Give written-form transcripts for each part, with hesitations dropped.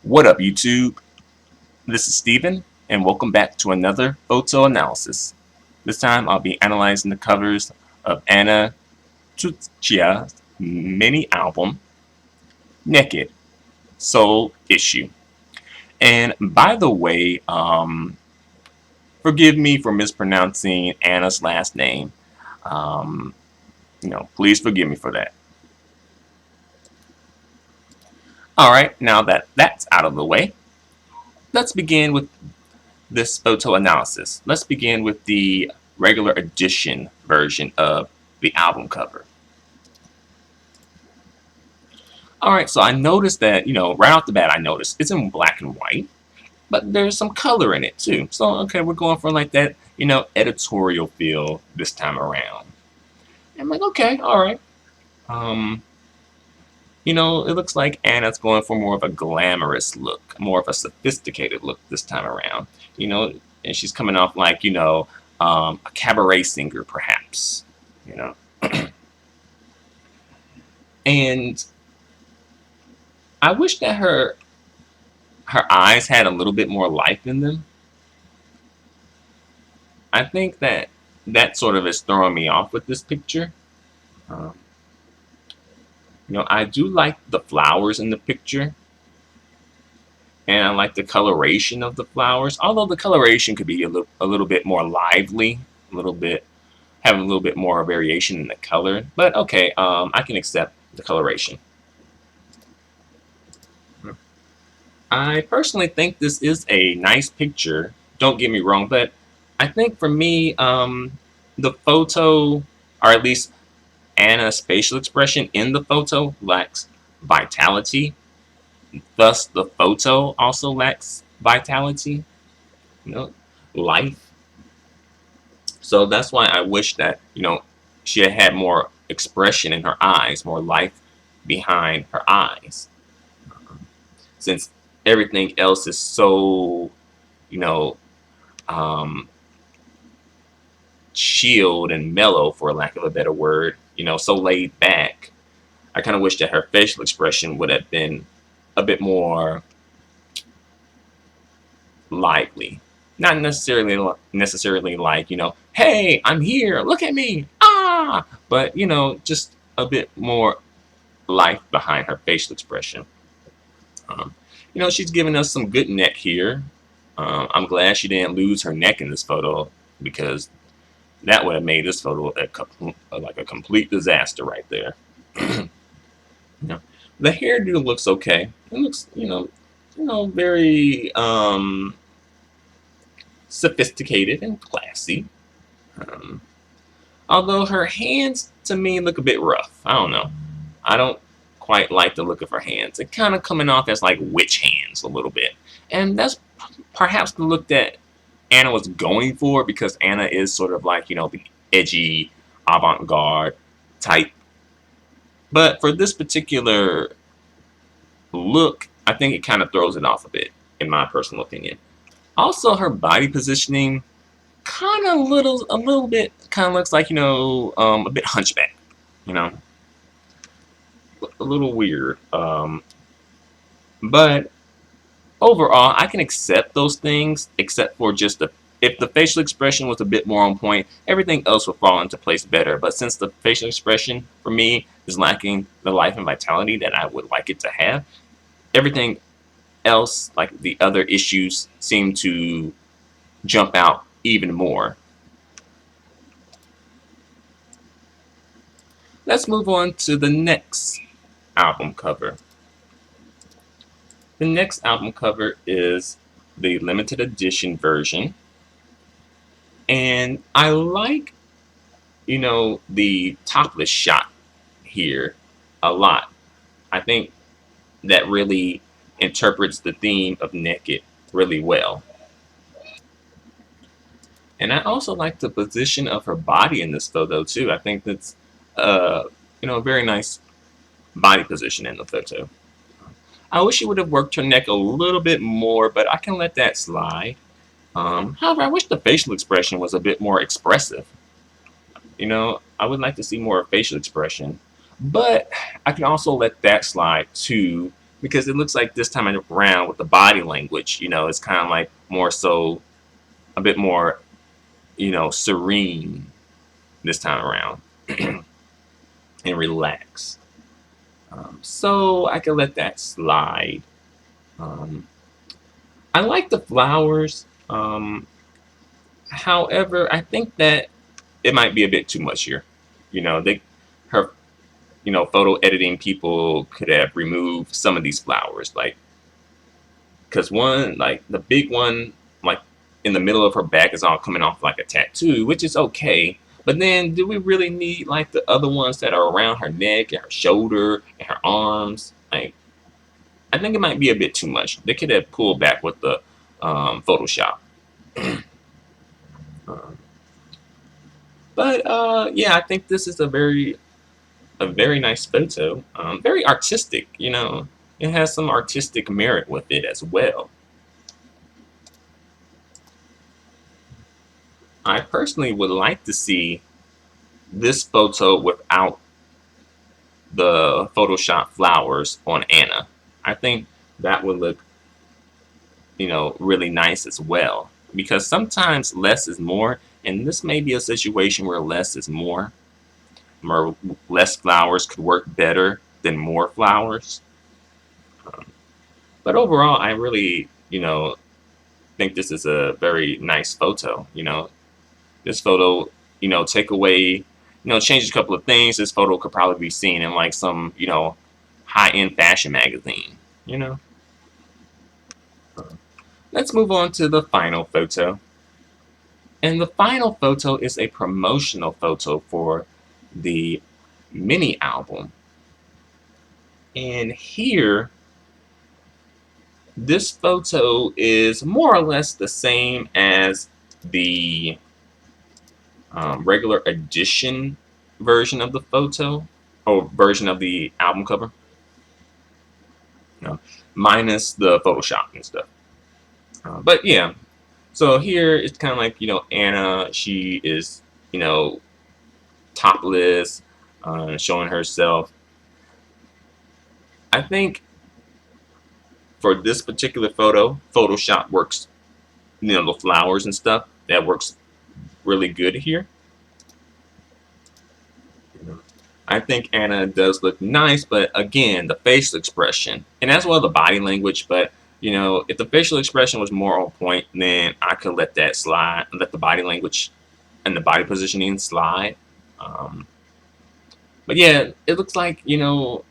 What up, YouTube? This is Steven, and welcome back to another photo analysis. This time I'll be analyzing the covers of Anna Tsuchiya's mini album, Naked, Soul Issue. And by the way, forgive me for mispronouncing Anna's last name. Um, please forgive me for that. Alright, now that that's out of the way, let's begin with this photo analysis. Let's begin with the regular edition version of the album cover. Alright, so I noticed that, right off the bat I noticed it's in black and white, but there's some color in it too. So, okay, we're going for like that, editorial feel this time around. And I'm like, okay, alright. It looks like Anna's going for more of a glamorous look, more of a sophisticated look this time around. And she's coming off like, a cabaret singer, perhaps. And I wish that her eyes had a little bit more life in them. I think that sort of is throwing me off with this picture. I do like the flowers in the picture, and I like the coloration of the flowers. Although the coloration could be a little bit more lively, having a little bit more variation in the color. But okay, I can accept the coloration. I personally think this is a nice picture. Don't get me wrong, but I think for me, the photo, or at least Anna's facial expression in the photo, lacks vitality. Thus, the photo also lacks vitality, life. So that's why I wish that, she had more expression in her eyes, more life behind her eyes. Since everything else is so, um, chilled and mellow, for lack of a better word, so laid back. I kind of wish that her facial expression would have been a bit more lively. Not necessarily like, hey, I'm here, look at me, ah! But, just a bit more life behind her facial expression. She's giving us some good neck here. I'm glad she didn't lose her neck in this photo, because that would have made this photo like a complete disaster right there. The hairdo looks okay. It looks, very sophisticated and classy. Although her hands, to me, look a bit rough. I don't know. I don't quite like the look of her hands. They're kind of coming off as like witch hands a little bit. And that's perhaps the look that Anna was going for, because Anna is sort of like, the edgy, avant-garde type. But for this particular look, I think it kind of throws it off a bit, in my personal opinion. Also, her body positioning kind of a little bit kind of looks like, a bit hunchback, a little weird. But overall, I can accept those things, except for just if the facial expression was a bit more on point, everything else would fall into place better. But since the facial expression, for me, is lacking the life and vitality that I would like it to have, everything else, like the other issues, seem to jump out even more. Let's move on to the next album cover. The next album cover is the limited edition version. And I like, the topless shot here a lot. I think that really interprets the theme of Naked really well. And I also like the position of her body in this photo too. I think that's, a very nice body position in the photo. I wish she would have worked her neck a little bit more, but I can let that slide. However, I wish the facial expression was a bit more expressive. I would like to see more facial expression, but I can also let that slide too, because it looks like this time around with the body language, it's kind of like more so a bit more, serene this time around and relaxed. So I can let that slide. Um, I like the flowers. However, I think that it might be a bit too much here. Her, photo editing people could have removed some of these flowers, like because one, like the big one, like in the middle of her back is all coming off like a tattoo, which is okay. But then, do we really need like the other ones that are around her neck and her shoulder and her arms? Like, I think it might be a bit too much. They could have pulled back with the Photoshop. Um, but yeah, I think this is a very nice photo. Very artistic. It has some artistic merit with it as well. I personally would like to see this photo without the Photoshop flowers on Anna. I think that would look, really nice as well. Because sometimes less is more, and this may be a situation where less is more. More less flowers could work better than more flowers. Um, but overall, I really, think this is a very nice photo. This photo, take away, change a couple of things. This photo could probably be seen in like some, high-end fashion magazine. You know. Let's move on to the final photo. And the final photo is a promotional photo for the mini album. And here, this photo is more or less the same as the regular edition version of the photo or version of the album cover, you know, minus the Photoshop and stuff. But yeah, so here it's kind of like Anna. She is topless, showing herself. I think for this particular photo, Photoshop works. The flowers and stuff that works really good here. I think Anna does look nice, but again, the facial expression and as well the body language. But if the facial expression was more on point, then I could let that slide, let the body language and the body positioning slide. Um, but yeah, it looks like the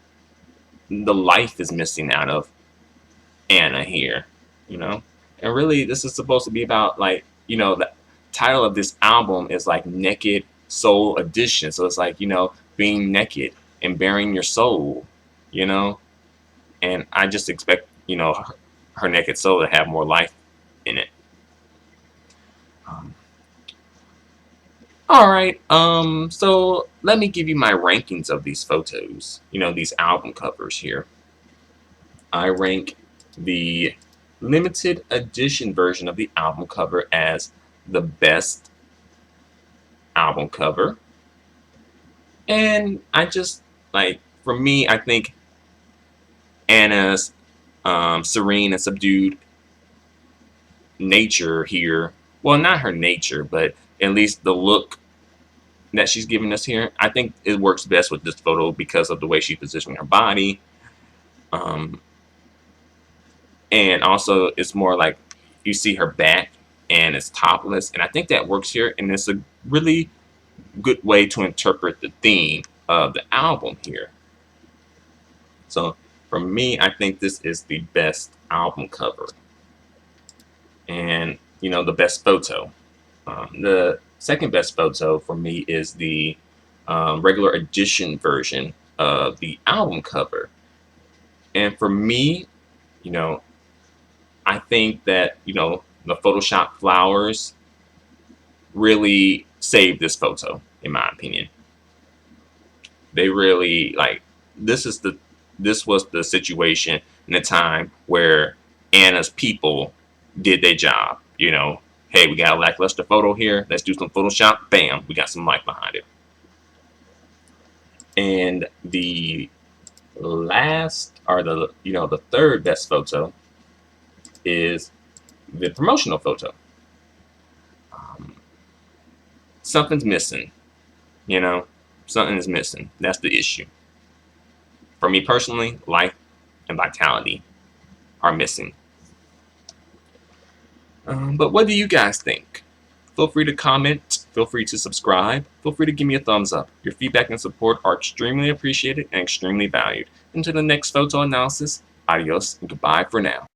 life is missing out of Anna here. And really, this is supposed to be about like the title of this album is like Nake'd Soul Edition. So it's like being naked and bearing your soul, you know. And I just expect her naked soul to have more life in it. Um, all right. So let me give you my rankings of these photos. These album covers here. I rank the limited edition version of the album cover as the best album cover. And I just like, for me, I think Anna's serene and subdued nature here. Well, not her nature, but at least the look that she's giving us here. I think it works best with this photo because of the way she's positioning her body. Um, and also, it's more like you see her back and it's topless. And I think that works here. And it's a really good way to interpret the theme of the album here. So for me, I think this is the best album cover and the best photo. The second best photo for me is the regular edition version of the album cover. And for me, you know, I think that the Photoshop flowers really saved this photo, in my opinion. They really like this was the situation in the time where Anna's people did their job. Hey, we got a lackluster photo here. Let's do some Photoshop. Bam, we got some life behind it. And the Last, or the third best photo is the promotional photo. Um, Something's missing. You know, something is missing. That's the issue. For me personally, life and vitality are missing. But what do you guys think? Feel free to comment. Feel free to subscribe. Feel free to give me a thumbs up. Your feedback and support are extremely appreciated and extremely valued. Until the next photo analysis, adios and goodbye for now.